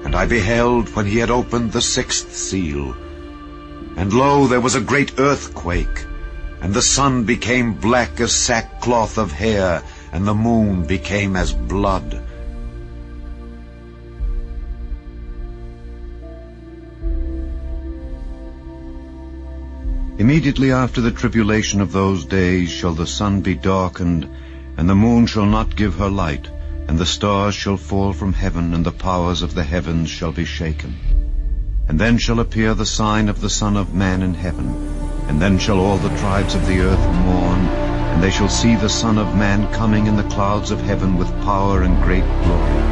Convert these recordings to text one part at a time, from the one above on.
And I beheld when he had opened the sixth seal. And lo, there was a great earthquake, and the sun became black as sackcloth of hair, and the moon became as blood. Immediately after the tribulation of those days shall the sun be darkened, and the moon shall not give her light, and the stars shall fall from heaven, and the powers of the heavens shall be shaken. And then shall appear the sign of the Son of Man in heaven, and then shall all the tribes of the earth mourn, and they shall see the Son of Man coming in the clouds of heaven with power and great glory.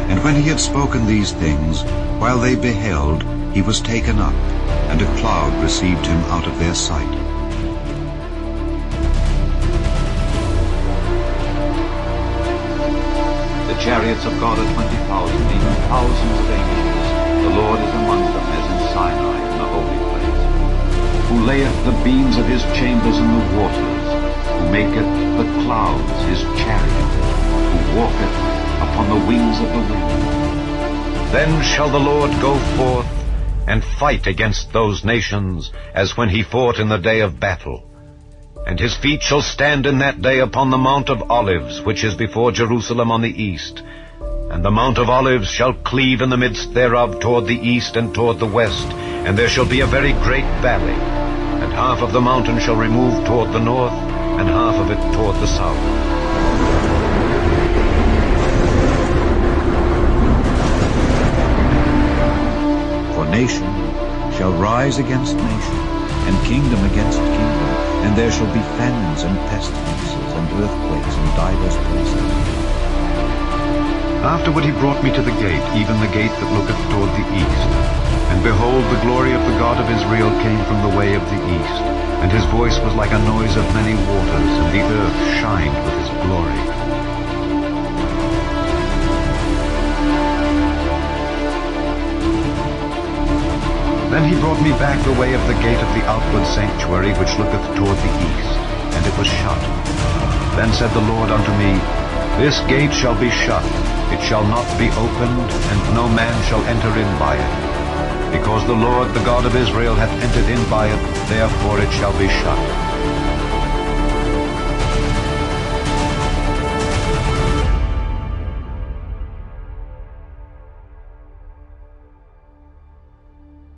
And when he had spoken these things, while they beheld, he was taken up, and a cloud received him out of their sight. The chariots of God are 20,000, even thousands of angels. The Lord is among them as in Sinai in the holy place. Who layeth the beams of his chambers in the waters, who maketh the clouds his chariot, who walketh upon the wings of the wind. Then shall the Lord go forth and fight against those nations, as when he fought in the day of battle. And his feet shall stand in that day upon the Mount of Olives, which is before Jerusalem on the east. And the Mount of Olives shall cleave in the midst thereof toward the east and toward the west, and there shall be a very great valley. And half of the mountain shall remove toward the north, and half of it toward the south. For nation shall rise against nation, and kingdom against kingdom, and there shall be famines and pestilences and earthquakes in divers places. Afterward he brought me to the gate, even the gate that looketh toward the east. And behold, the glory of the God of Israel came from the way of the east, and his voice was like a noise of many waters, and the earth shined with his glory. Then he brought me back the way of the gate of the outward sanctuary, which looketh toward the east, and it was shut. Then said the Lord unto me, This gate shall be shut, it shall not be opened, and no man shall enter in by it. Because the Lord, the God of Israel, hath entered in by it, therefore it shall be shut.